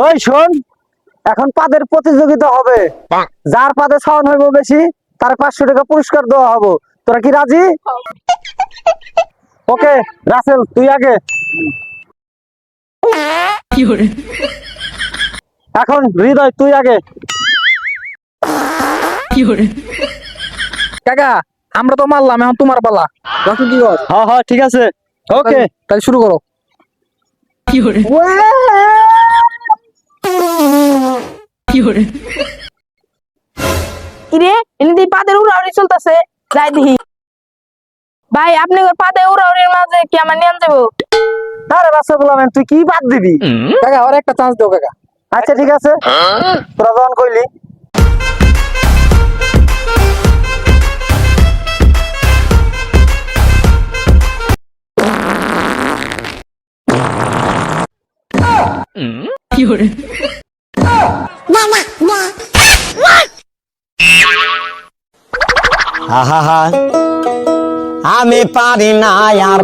ওই শোন, এখন পাদের প্রতিযোগিতা হবে। যার পাদে সাউন্ড হইব বেশি তার 500 টাকা পুরস্কার দেওয়া হবে। তোরা কি রাজি? ওকে রাসেল, তুই আগে। এখন হৃদয়, তুই আগে। কাকা আমরা তো মারলাম, এখন তোমার পালা। রাসেল কি কর? হ্যাঁ হ্যাঁ ঠিক আছে, ওকে তাহলে শুরু করো। কিরে এমনি পাদের উড়াউড়ি চলতেছে, যাই দেখি। ভাই আপনি পাদে উড়াউড়ির মাঝে কি আমার নিয়ে যাবো? আরে রাসেল বললাম, তুই কি বাদ দিবি? কাকা আর একটা চান্স দাও কাকা। আচ্ছা ঠিক আছে, তোরা যখন কইলি। আমি পারি না আর